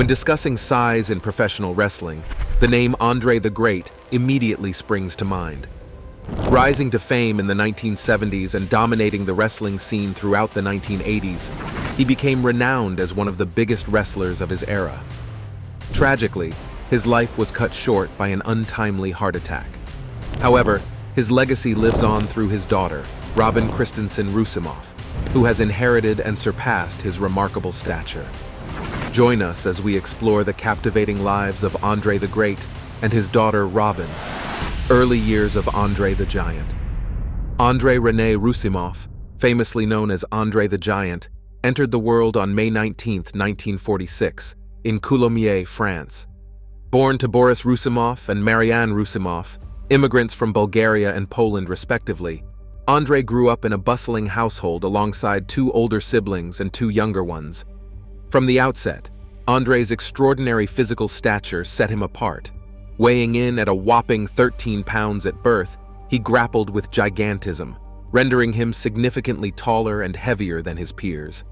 When discussing size in professional wrestling, the name Andre the Great immediately springs to mind. Rising to fame in the 1970s and dominating the wrestling scene throughout the 1980s, he became renowned as one of the biggest wrestlers of his era. Tragically, his life was cut short by an untimely heart attack. However, his legacy lives on through his daughter, Christensen Roussimoff, who has inherited and surpassed his remarkable stature. Join us as we explore the captivating lives of Andre the Great and his daughter Robin. Early years of Andre the Giant. Andre René Roussimoff, famously known as Andre the Giant, entered the world on May 19, 1946, in Coulommiers, France. Born to Boris Roussimoff and Marianne Roussimoff, immigrants from Bulgaria and Poland respectively, Andre grew up in a bustling household alongside two older siblings and two younger ones. From the outset, Andre's extraordinary physical stature set him apart. Weighing in at a whopping 13 pounds at birth, he grappled with gigantism, rendering him significantly taller and heavier than his peers.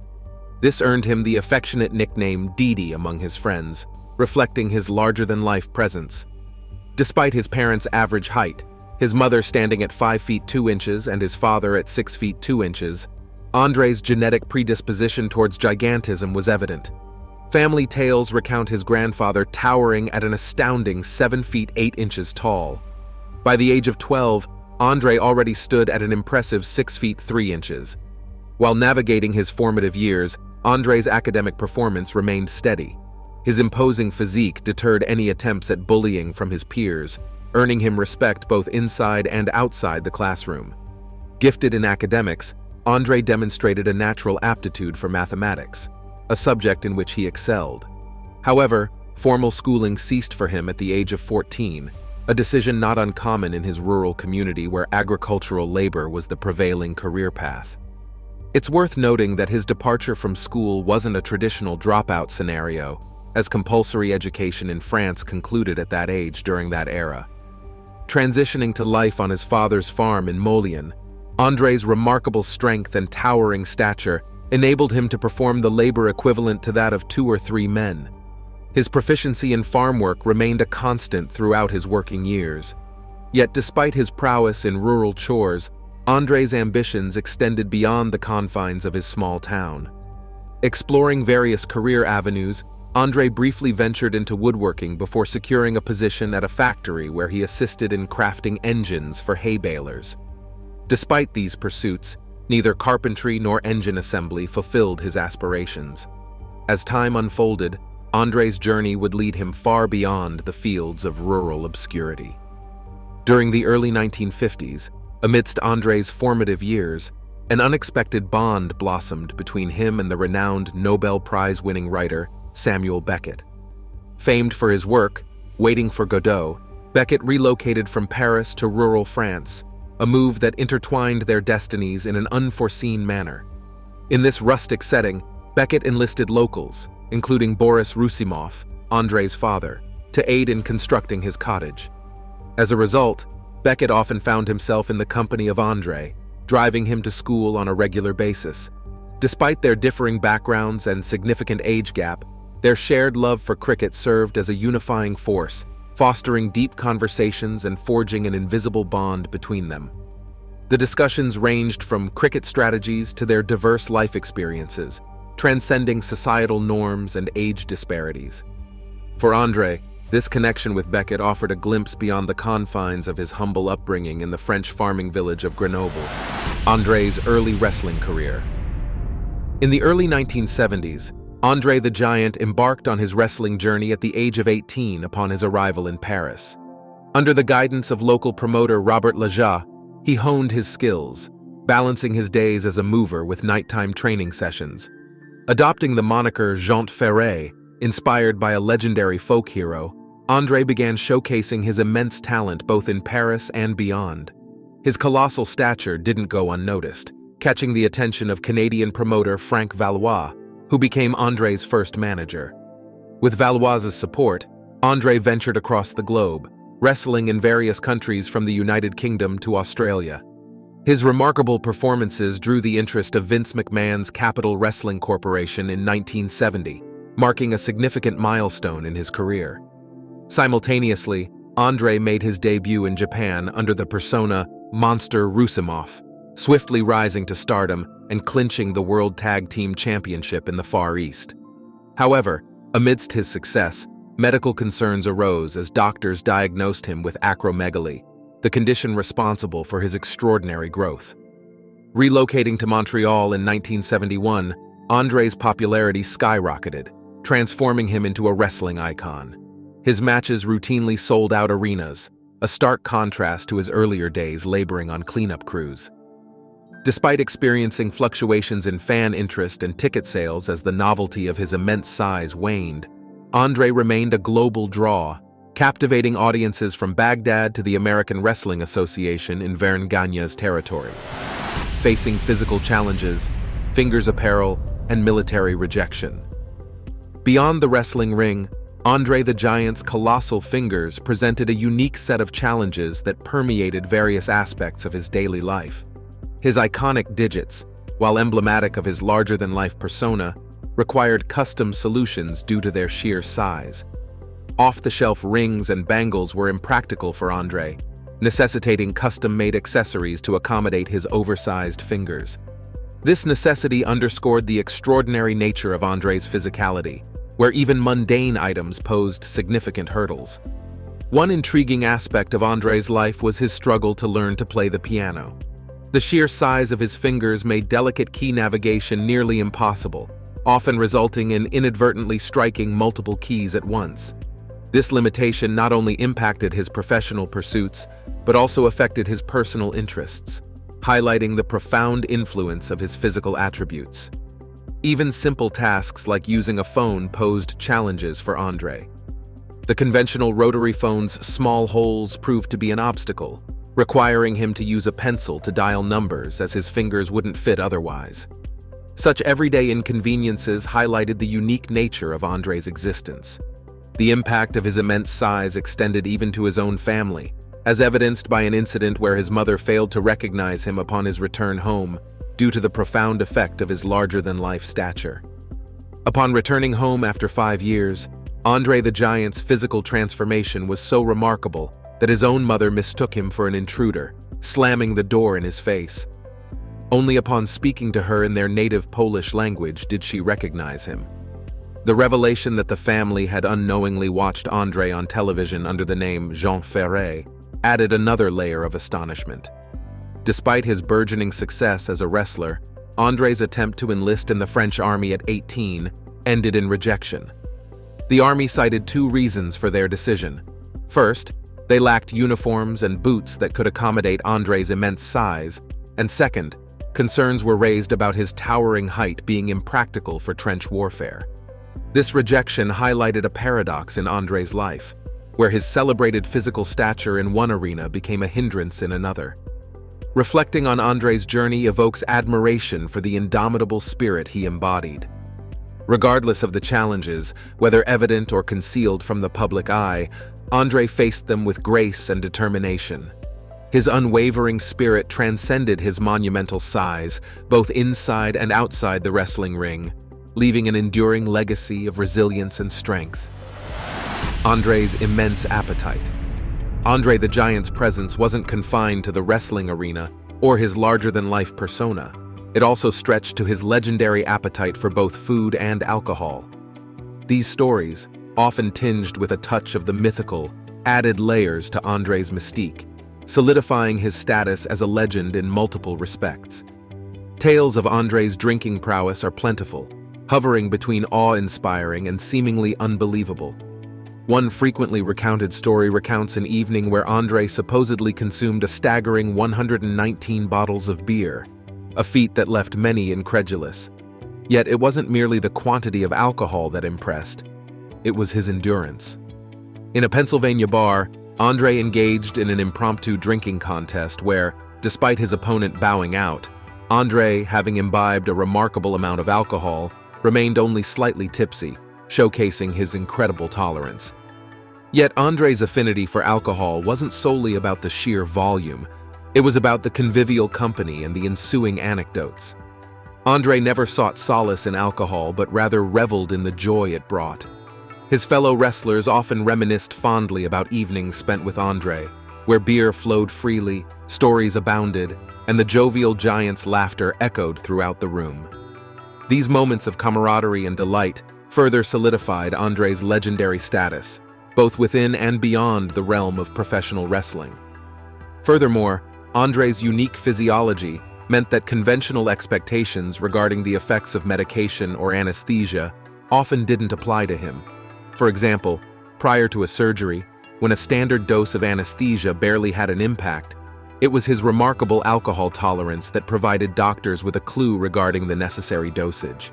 This earned him the affectionate nickname Didi among his friends, reflecting his larger-than-life presence. Despite his parents' average height, his mother standing at 5 feet 2 inches and his father at 6 feet 2 inches, Andre's genetic predisposition towards gigantism was evident. Family tales recount his grandfather towering at an astounding 7 feet 8 inches tall. By the age of 12, Andre already stood at an impressive 6 feet 3 inches. While navigating his formative years, Andre's academic performance remained steady. His imposing physique deterred any attempts at bullying from his peers, earning him respect both inside and outside the classroom. Gifted in academics, Andre demonstrated a natural aptitude for mathematics, a subject in which he excelled. However, formal schooling ceased for him at the age of 14, a decision not uncommon in his rural community where agricultural labor was the prevailing career path. It's worth noting that his departure from school wasn't a traditional dropout scenario, as compulsory education in France concluded at that age during that era. Transitioning to life on his father's farm in Moulins, Andre's remarkable strength and towering stature enabled him to perform the labor equivalent to that of 2 or 3 men. His proficiency in farm work remained a constant throughout his working years. Yet despite his prowess in rural chores, Andre's ambitions extended beyond the confines of his small town. Exploring various career avenues, Andre briefly ventured into woodworking before securing a position at a factory where he assisted in crafting engines for hay balers. Despite these pursuits, neither carpentry nor engine assembly fulfilled his aspirations. As time unfolded, Andre's journey would lead him far beyond the fields of rural obscurity. During the early 1950s, amidst Andre's formative years, an unexpected bond blossomed between him and the renowned Nobel Prize-winning writer Samuel Beckett. Famed for his work, Waiting for Godot, Beckett relocated from Paris to rural France, a move that intertwined their destinies in an unforeseen manner. In this rustic setting, Beckett enlisted locals, including Boris Roussimoff, Andre's father, to aid in constructing his cottage. As a result, Beckett often found himself in the company of Andre, driving him to school on a regular basis. Despite their differing backgrounds and significant age gap, their shared love for cricket served as a unifying force, fostering deep conversations and forging an invisible bond between them. The discussions ranged from cricket strategies to their diverse life experiences, transcending societal norms and age disparities. For Andre, this connection with Beckett offered a glimpse beyond the confines of his humble upbringing in the French farming village of Grenoble, Andre's early wrestling career. In the early 1970s, Andre the Giant embarked on his wrestling journey at the age of 18 upon his arrival in Paris. Under the guidance of local promoter Robert Leja, he honed his skills, balancing his days as a mover with nighttime training sessions. Adopting the moniker Jean Ferret, inspired by a legendary folk hero, Andre began showcasing his immense talent both in Paris and beyond. His colossal stature didn't go unnoticed, catching the attention of Canadian promoter Frank Valois, who became Andre's first manager. With Valois's support, Andre ventured across the globe, wrestling in various countries from the United Kingdom to Australia. His remarkable performances drew the interest of Vince McMahon's Capital Wrestling Corporation in 1970, marking a significant milestone in his career. Simultaneously, Andre made his debut in Japan under the persona Monster Roussimoff, swiftly rising to stardom and clinching the World Tag Team Championship in the Far East. However, amidst his success, medical concerns arose as doctors diagnosed him with acromegaly, the condition responsible for his extraordinary growth. Relocating to Montreal in 1971, Andre's popularity skyrocketed, transforming him into a wrestling icon. His matches routinely sold out arenas, a stark contrast to his earlier days laboring on cleanup crews. Despite experiencing fluctuations in fan interest and ticket sales as the novelty of his immense size waned, Andre remained a global draw, captivating audiences from Baghdad to the American Wrestling Association in Verne Gagne's territory. Facing physical challenges, fingers apparel, and military rejection. Beyond the wrestling ring, Andre the Giant's colossal fingers presented a unique set of challenges that permeated various aspects of his daily life. His iconic digits, while emblematic of his larger-than-life persona, required custom solutions due to their sheer size. Off-the-shelf rings and bangles were impractical for Andre, necessitating custom-made accessories to accommodate his oversized fingers. This necessity underscored the extraordinary nature of Andre's physicality, where even mundane items posed significant hurdles. One intriguing aspect of Andre's life was his struggle to learn to play the piano. The sheer size of his fingers made delicate key navigation nearly impossible, often resulting in inadvertently striking multiple keys at once. This limitation not only impacted his professional pursuits, but also affected his personal interests, highlighting the profound influence of his physical attributes. Even simple tasks like using a phone posed challenges for Andre. The conventional rotary phone's small holes proved to be an obstacle, requiring him to use a pencil to dial numbers as his fingers wouldn't fit otherwise. Such everyday inconveniences highlighted the unique nature of Andre's existence. The impact of his immense size extended even to his own family, as evidenced by an incident where his mother failed to recognize him upon his return home due to the profound effect of his larger-than-life stature. Upon returning home after 5 years, Andre the Giant's physical transformation was so remarkable that his own mother mistook him for an intruder, slamming the door in his face. Only upon speaking to her in their native Polish language did she recognize him. The revelation that the family had unknowingly watched Andre on television under the name Jean Ferret added another layer of astonishment. Despite his burgeoning success as a wrestler, Andre's attempt to enlist in the French army at 18 ended in rejection. The army cited 2 reasons for their decision. First, they lacked uniforms and boots that could accommodate Andre's immense size, and second, concerns were raised about his towering height being impractical for trench warfare. This rejection highlighted a paradox in Andre's life, where his celebrated physical stature in one arena became a hindrance in another. Reflecting on Andre's journey evokes admiration for the indomitable spirit he embodied. Regardless of the challenges, whether evident or concealed from the public eye, Andre faced them with grace and determination. His unwavering spirit transcended his monumental size, both inside and outside the wrestling ring, leaving an enduring legacy of resilience and strength. Andre's immense appetite. Andre the Giant's presence wasn't confined to the wrestling arena or his larger-than-life persona. It also stretched to his legendary appetite for both food and alcohol. These stories, often tinged with a touch of the mythical, added layers to Andre's mystique, solidifying his status as a legend in multiple respects. Tales of Andre's drinking prowess are plentiful, hovering between awe-inspiring and seemingly unbelievable. One frequently recounted story recounts an evening where Andre supposedly consumed a staggering 119 bottles of beer, a feat that left many incredulous. Yet it wasn't merely the quantity of alcohol that impressed, it was his endurance. In a Pennsylvania bar, Andre engaged in an impromptu drinking contest where, despite his opponent bowing out, Andre, having imbibed a remarkable amount of alcohol, remained only slightly tipsy, showcasing his incredible tolerance. Yet Andre's affinity for alcohol wasn't solely about the sheer volume, it was about the convivial company and the ensuing anecdotes. Andre never sought solace in alcohol, but rather reveled in the joy it brought. His fellow wrestlers often reminisced fondly about evenings spent with Andre, where beer flowed freely, stories abounded, and the jovial giant's laughter echoed throughout the room. These moments of camaraderie and delight further solidified Andre's legendary status, both within and beyond the realm of professional wrestling. Furthermore, Andre's unique physiology meant that conventional expectations regarding the effects of medication or anesthesia often didn't apply to him. For example, prior to a surgery, when a standard dose of anesthesia barely had an impact, it was his remarkable alcohol tolerance that provided doctors with a clue regarding the necessary dosage.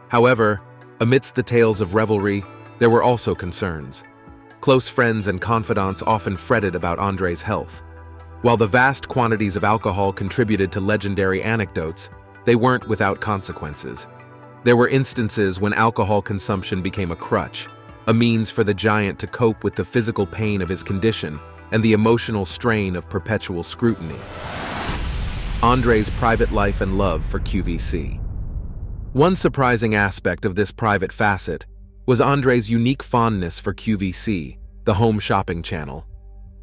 However, amidst the tales of revelry, there were also concerns. Close friends and confidants often fretted about Andre's health. While the vast quantities of alcohol contributed to legendary anecdotes, they weren't without consequences. There were instances when alcohol consumption became a crutch, a means for the giant to cope with the physical pain of his condition and the emotional strain of perpetual scrutiny. Andre's private life and love for QVC. One surprising aspect of this private facet was Andre's unique fondness for QVC, the home shopping channel.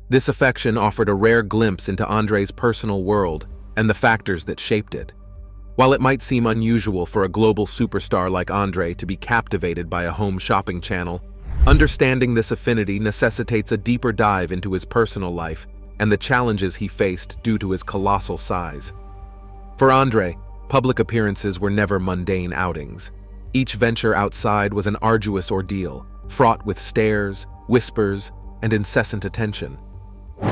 This affection offered a rare glimpse into Andre's personal world and the factors that shaped it. While it might seem unusual for a global superstar like Andre to be captivated by a home shopping channel, understanding this affinity necessitates a deeper dive into his personal life and the challenges he faced due to his colossal size. For Andre, public appearances were never mundane outings. Each venture outside was an arduous ordeal, fraught with stares, whispers, and incessant attention.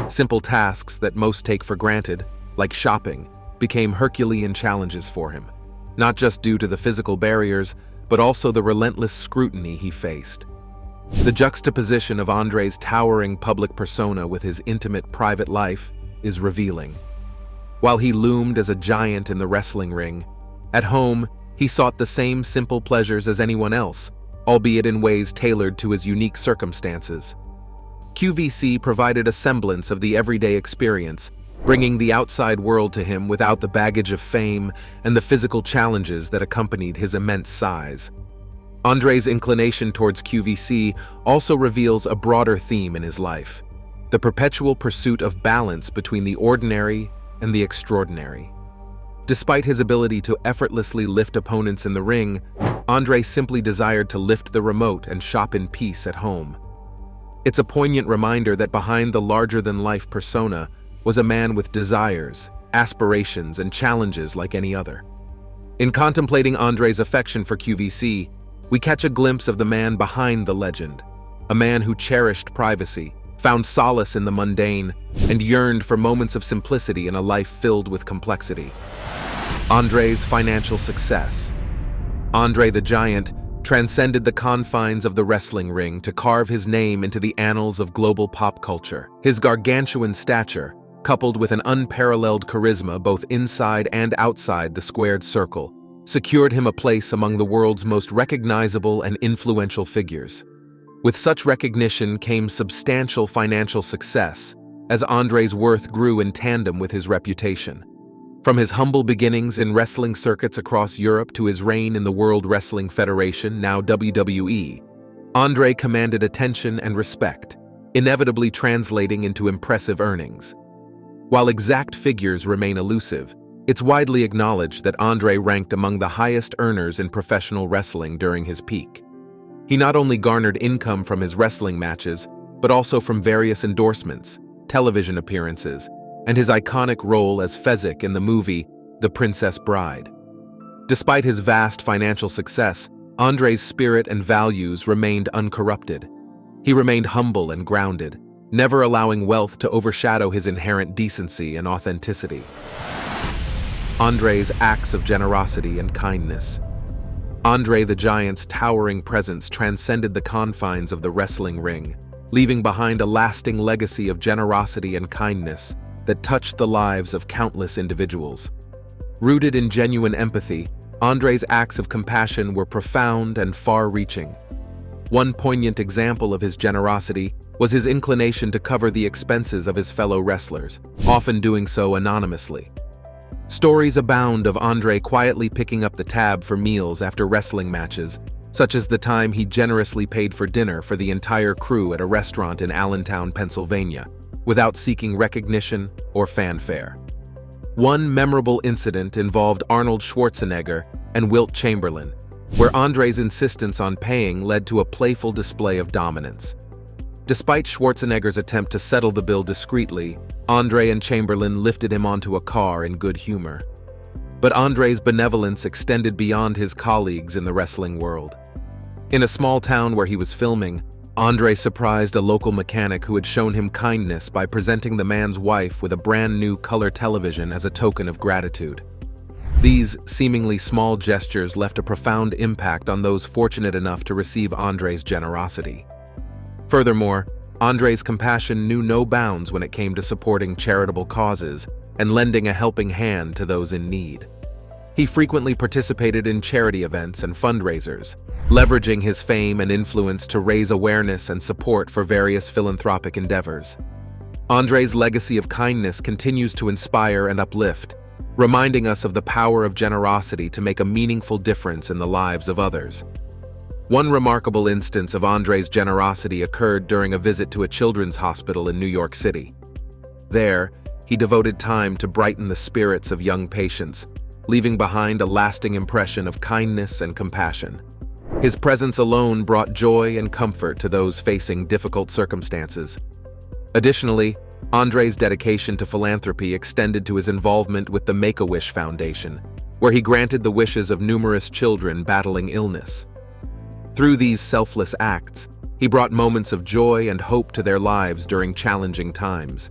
Simple tasks that most take for granted, like shopping, became Herculean challenges for him, not just due to the physical barriers, but also the relentless scrutiny he faced. The juxtaposition of Andre's towering public persona with his intimate private life is revealing. While he loomed as a giant in the wrestling ring, at home, he sought the same simple pleasures as anyone else, albeit in ways tailored to his unique circumstances. QVC provided a semblance of the everyday experience, bringing the outside world to him without the baggage of fame and the physical challenges that accompanied his immense size. Andre's inclination towards QVC also reveals a broader theme in his life: the perpetual pursuit of balance between the ordinary and the extraordinary. Despite his ability to effortlessly lift opponents in the ring, Andre simply desired to lift the remote and shop in peace at home. It's a poignant reminder that behind the larger-than-life persona was a man with desires, aspirations, and challenges like any other. In contemplating Andre's affection for QVC, we catch a glimpse of the man behind the legend, a man who cherished privacy, found solace in the mundane, and yearned for moments of simplicity in a life filled with complexity. Andre's financial success. Andre the Giant transcended the confines of the wrestling ring to carve his name into the annals of global pop culture. His gargantuan stature, coupled with an unparalleled charisma both inside and outside the squared circle, secured him a place among the world's most recognizable and influential figures. With such recognition came substantial financial success, as Andre's worth grew in tandem with his reputation. From his humble beginnings in wrestling circuits across Europe to his reign in the World Wrestling Federation, now WWE, Andre commanded attention and respect, inevitably translating into impressive earnings. While exact figures remain elusive, it's widely acknowledged that Andre ranked among the highest earners in professional wrestling during his peak. He not only garnered income from his wrestling matches, but also from various endorsements, television appearances, and his iconic role as Fezzik in the movie The Princess Bride. Despite his vast financial success, Andre's spirit and values remained uncorrupted. He remained humble and grounded, never allowing wealth to overshadow his inherent decency and authenticity. Andre's acts of generosity and kindness. Andre the Giant's towering presence transcended the confines of the wrestling ring, leaving behind a lasting legacy of generosity and kindness that touched the lives of countless individuals. Rooted in genuine empathy, Andre's acts of compassion were profound and far-reaching. One poignant example of his generosity was his inclination to cover the expenses of his fellow wrestlers, often doing so anonymously. Stories abound of Andre quietly picking up the tab for meals after wrestling matches, such as the time he generously paid for dinner for the entire crew at a restaurant in Allentown, Pennsylvania, without seeking recognition or fanfare. One memorable incident involved Arnold Schwarzenegger and Wilt Chamberlain, where Andre's insistence on paying led to a playful display of dominance. Despite Schwarzenegger's attempt to settle the bill discreetly, Andre and Chamberlain lifted him onto a car in good humor. But Andre's benevolence extended beyond his colleagues in the wrestling world. In a small town where he was filming, Andre surprised a local mechanic who had shown him kindness by presenting the man's wife with a brand new color television as a token of gratitude. These seemingly small gestures left a profound impact on those fortunate enough to receive Andre's generosity. Furthermore, Andre's compassion knew no bounds when it came to supporting charitable causes and lending a helping hand to those in need. He frequently participated in charity events and fundraisers, leveraging his fame and influence to raise awareness and support for various philanthropic endeavors. Andre's legacy of kindness continues to inspire and uplift, reminding us of the power of generosity to make a meaningful difference in the lives of others. One remarkable instance of Andre's generosity occurred during a visit to a children's hospital in New York City. There, he devoted time to brighten the spirits of young patients, leaving behind a lasting impression of kindness and compassion. His presence alone brought joy and comfort to those facing difficult circumstances. Additionally, Andre's dedication to philanthropy extended to his involvement with the Make-A-Wish Foundation, where he granted the wishes of numerous children battling illness. Through these selfless acts, he brought moments of joy and hope to their lives during challenging times.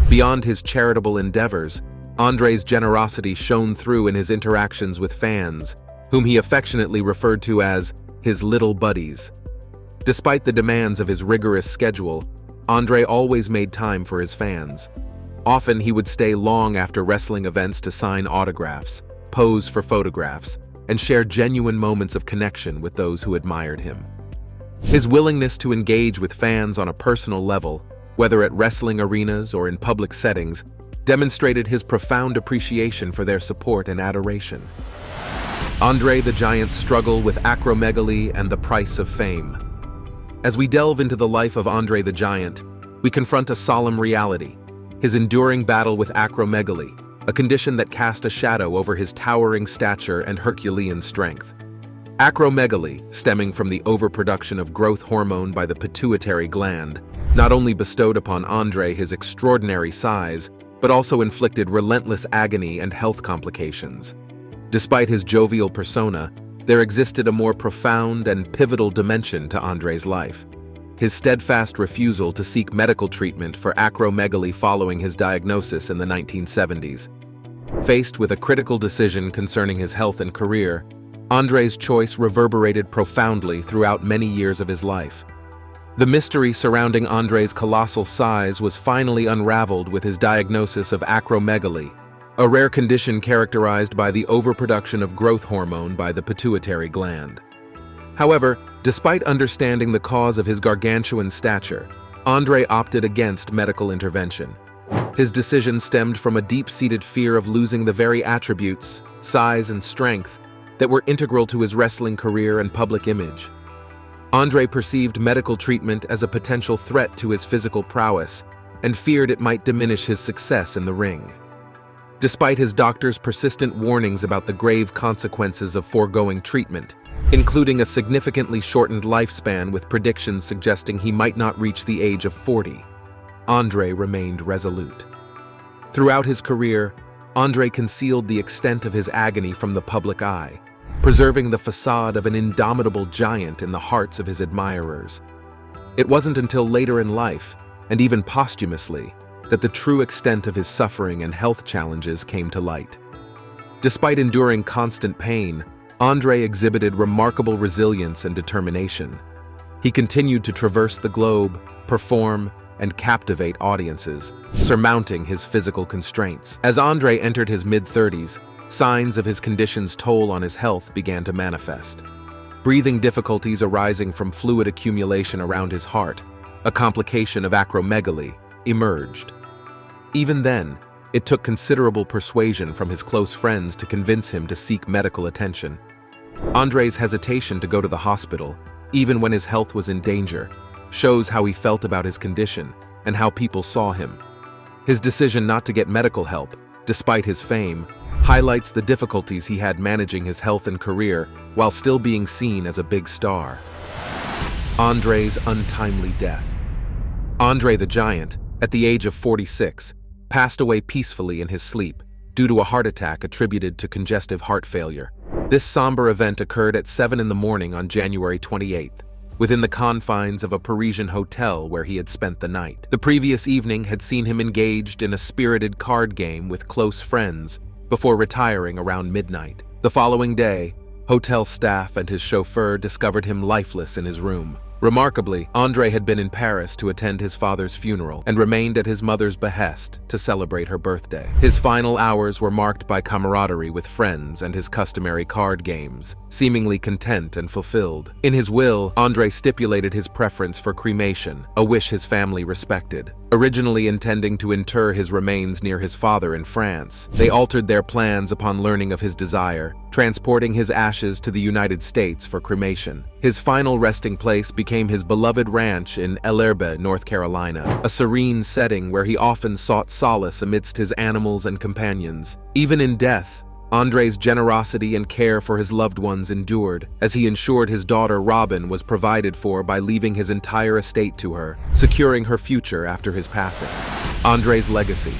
Beyond his charitable endeavors, Andre's generosity shone through in his interactions with fans, whom he affectionately referred to as his little buddies. Despite the demands of his rigorous schedule, Andre always made time for his fans. Often he would stay long after wrestling events to sign autographs, pose for photographs, and share genuine moments of connection with those who admired him. His willingness to engage with fans on a personal level, whether at wrestling arenas or in public settings, demonstrated his profound appreciation for their support and adoration. Andre the Giant's struggle with acromegaly and the price of fame. As we delve into the life of Andre the Giant, we confront a solemn reality: his enduring battle with acromegaly, a condition that cast a shadow over his towering stature and Herculean strength. Acromegaly, stemming from the overproduction of growth hormone by the pituitary gland, not only bestowed upon Andre his extraordinary size, but also inflicted relentless agony and health complications. Despite his jovial persona, there existed a more profound and pivotal dimension to Andre's life: his steadfast refusal to seek medical treatment for acromegaly following his diagnosis in the 1970s. Faced with a critical decision concerning his health and career, Andre's choice reverberated profoundly throughout many years of his life. The mystery surrounding Andre's colossal size was finally unraveled with his diagnosis of acromegaly, a rare condition characterized by the overproduction of growth hormone by the pituitary gland. However, despite understanding the cause of his gargantuan stature, Andre opted against medical intervention. His decision stemmed from a deep-seated fear of losing the very attributes, size, and strength that were integral to his wrestling career and public image. Andre perceived medical treatment as a potential threat to his physical prowess and feared it might diminish his success in the ring. Despite his doctor's persistent warnings about the grave consequences of foregoing treatment, including a significantly shortened lifespan with predictions suggesting he might not reach the age of 40, Andre remained resolute. Throughout his career, Andre concealed the extent of his agony from the public eye, preserving the facade of an indomitable giant in the hearts of his admirers. It wasn't until later in life, and even posthumously, that the true extent of his suffering and health challenges came to light. Despite enduring constant pain, Andre exhibited remarkable resilience and determination. He continued to traverse the globe, perform, and captivate audiences, surmounting his physical constraints. As Andre entered his mid-30s, signs of his condition's toll on his health began to manifest. Breathing difficulties arising from fluid accumulation around his heart, a complication of acromegaly, emerged. Even then, It took considerable persuasion from his close friends to convince him to seek medical attention. Andre's hesitation to go to the hospital, even when his health was in danger, shows how he felt about his condition and how people saw him. His decision not to get medical help, despite his fame, highlights the difficulties he had managing his health and career while still being seen as a big star. Andre's untimely death. Andre the Giant, at the age of 46, passed away peacefully in his sleep due to a heart attack attributed to congestive heart failure. This somber event occurred at 7 in the morning on January 28th, within the confines of a Parisian hotel where he had spent the night. The previous evening had seen him engaged in a spirited card game with close friends before retiring around midnight. The following day, hotel staff and his chauffeur discovered him lifeless in his room. Remarkably, Andre had been in Paris to attend his father's funeral and remained at his mother's behest to celebrate her birthday. His final hours were marked by camaraderie with friends and his customary card games, seemingly content and fulfilled. In his will, Andre stipulated his preference for cremation, a wish his family respected. Originally intending to inter his remains near his father in France, they altered their plans upon learning of his desire, transporting his ashes to the United States for cremation. His final resting place became his beloved ranch in Ellerbe, North Carolina, a serene setting where he often sought solace amidst his animals and companions. Even in death, Andre's generosity and care for his loved ones endured, as he ensured his daughter Robin was provided for by leaving his entire estate to her, securing her future after his passing. Andre's legacy.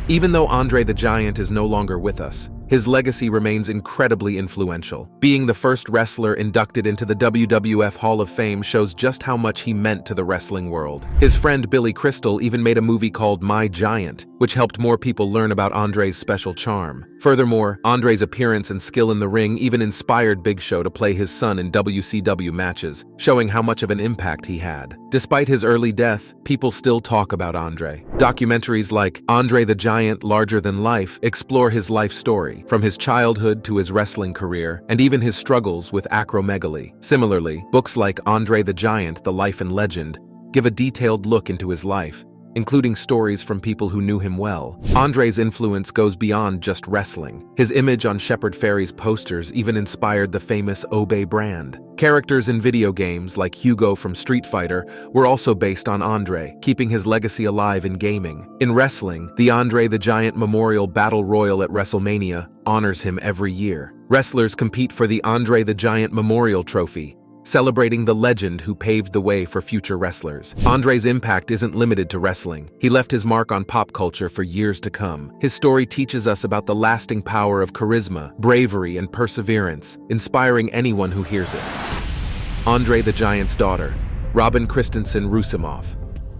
Even though Andre the Giant is no longer with us, his legacy remains incredibly influential. Being the first wrestler inducted into the WWF Hall of Fame shows just how much he meant to the wrestling world. His friend Billy Crystal even made a movie called My Giant, which helped more people learn about Andre's special charm. Furthermore, Andre's appearance and skill in the ring even inspired Big Show to play his son in WCW matches, showing how much of an impact he had. Despite his early death, people still talk about Andre. Documentaries like Andre the Giant Larger Than Life explore his life story, from his childhood to his wrestling career, and even his struggles with acromegaly. Similarly, books like Andre the Giant, The Life and Legend give a detailed look into his life, including stories from people who knew him well. Andre's influence goes beyond just wrestling. His image on Shepard Fairey's posters even inspired the famous Obey brand. Characters in video games like Hugo from Street Fighter were also based on Andre, keeping his legacy alive in gaming. In wrestling, the Andre the Giant Memorial Battle Royal at WrestleMania honors him every year. Wrestlers compete for the Andre the Giant Memorial Trophy, celebrating the legend who paved the way for future wrestlers. Andre's impact isn't limited to wrestling. He left his mark on pop culture for years to come. His story teaches us about the lasting power of charisma, bravery, and perseverance, inspiring anyone who hears it. Andre the Giant's daughter, Robin Christensen Roussimoff.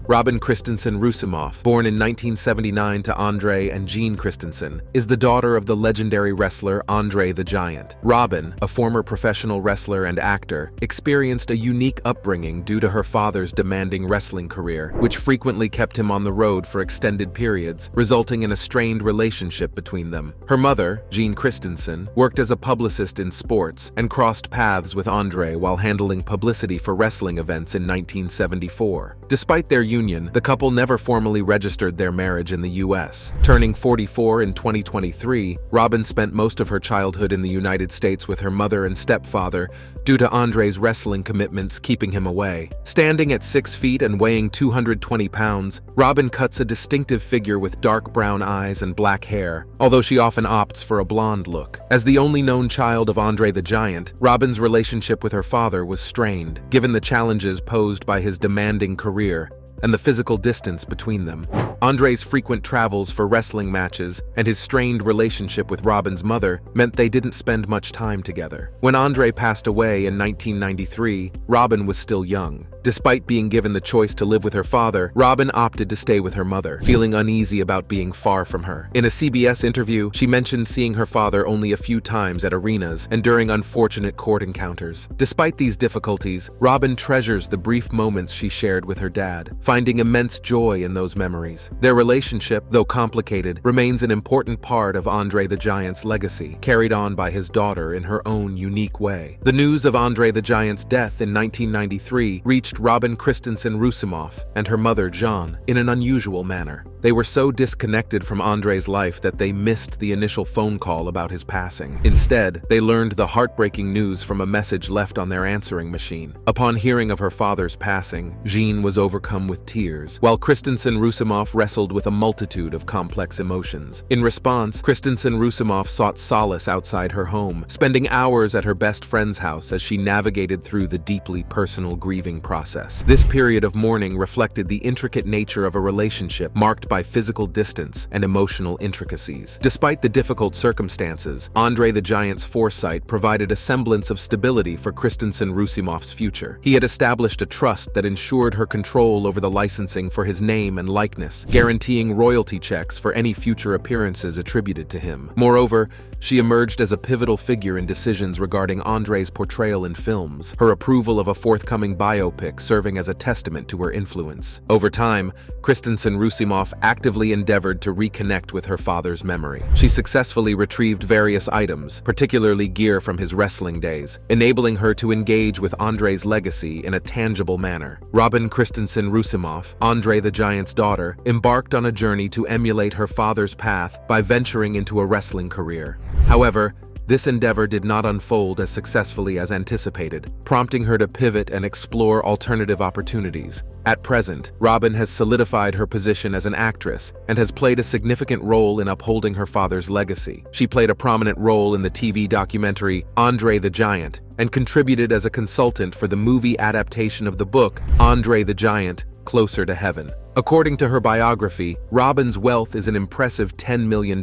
Robin Christensen Roussimoff, born in 1979 to Andre and Jean Christensen, is the daughter of the legendary wrestler Andre the Giant. Robin, a former professional wrestler and actor, experienced a unique upbringing due to her father's demanding wrestling career, which frequently kept him on the road for extended periods, resulting in a strained relationship between them. Her mother, Jean Christensen, worked as a publicist in sports and crossed paths with Andre while handling publicity for wrestling events in 1974. Despite their union, the couple never formally registered their marriage in the U.S. Turning 44 in 2023, Robin spent most of her childhood in the United States with her mother and stepfather due to Andre's wrestling commitments keeping him away. Standing at 6 feet and weighing 220 pounds, Robin cuts a distinctive figure with dark brown eyes and black hair, although she often opts for a blonde look. As the only known child of Andre the Giant, Robin's relationship with her father was strained, given the challenges posed by his demanding career and the physical distance between them. Andre's frequent travels for wrestling matches and his strained relationship with Robin's mother meant they didn't spend much time together. When Andre passed away in 1993, Robin was still young. Despite being given the choice to live with her father, Robin opted to stay with her mother, feeling uneasy about being far from her. In a CBS interview, she mentioned seeing her father only a few times at arenas and during unfortunate court encounters. Despite these difficulties, Robin treasures the brief moments she shared with her dad, finding immense joy in those memories. years. Their relationship, though complicated, remains an important part of Andre the Giant's legacy, carried on by his daughter in her own unique way. The news of Andre the Giant's death in 1993 reached Robin Christensen Roussimoff and her mother Jean in an unusual manner. They were so disconnected from Andre's life that they missed the initial phone call about his passing. Instead, they learned the heartbreaking news from a message left on their answering machine. Upon hearing of her father's passing, Jean was overcome with tears, while Christensen Roussimoff wrestled with a multitude of complex emotions. In response, Christensen Roussimoff sought solace outside her home, spending hours at her best friend's house as she navigated through the deeply personal grieving process. This period of mourning reflected the intricate nature of a relationship marked by physical distance and emotional intricacies. Despite the difficult circumstances, Andre the Giant's foresight provided a semblance of stability for Christensen Roussimoff's future. He had established a trust that ensured her control over the licensing for his name and likeness, guaranteeing royalty checks for any future appearances attributed to him. Moreover, she emerged as a pivotal figure in decisions regarding Andre's portrayal in films, her approval of a forthcoming biopic serving as a testament to her influence. Over time, Christensen Roussimoff actively endeavored to reconnect with her father's memory. She successfully retrieved various items, particularly gear from his wrestling days, enabling her to engage with Andre's legacy in a tangible manner. Robin Christensen Roussimoff, Andre the Giant's daughter, embarked on a journey to emulate her father's path by venturing into a wrestling career. However, this endeavor did not unfold as successfully as anticipated, prompting her to pivot and explore alternative opportunities. At present, Robin has solidified her position as an actress and has played a significant role in upholding her father's legacy. She played a prominent role in the TV documentary Andre the Giant and contributed as a consultant for the movie adaptation of the book Andre the Giant, Closer to Heaven. According to her biography, Robin's wealth is an impressive $10 million,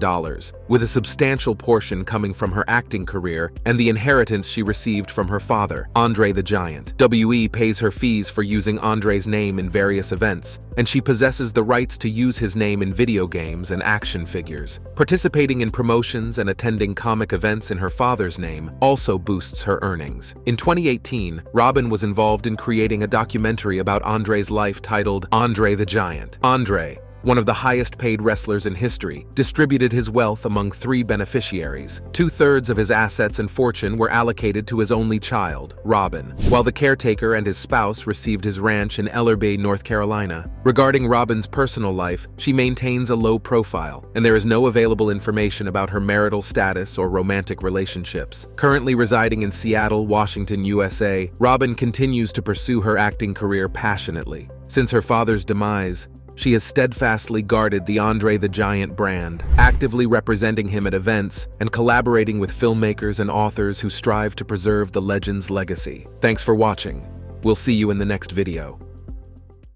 with a substantial portion coming from her acting career and the inheritance she received from her father, Andre the Giant. WE pays her fees for using Andre's name in various events, and she possesses the rights to use his name in video games and action figures. Participating in promotions and attending comic events in her father's name also boosts her earnings. In 2018, Robin was involved in creating a documentary about Andre's life titled Andre the Giant. Andre, one of the highest-paid wrestlers in history, distributed his wealth among 3 beneficiaries. 2/3 of his assets and fortune were allocated to his only child, Robin, while the caretaker and his spouse received his ranch in Ellerbe, North Carolina. Regarding Robin's personal life, she maintains a low profile, and there is no available information about her marital status or romantic relationships. Currently residing in Seattle, Washington, USA, Robin continues to pursue her acting career passionately. Since her father's demise, she has steadfastly guarded the Andre the Giant brand, actively representing him at events and collaborating with filmmakers and authors who strive to preserve the legend's legacy. Thanks for watching. We'll see you in the next video.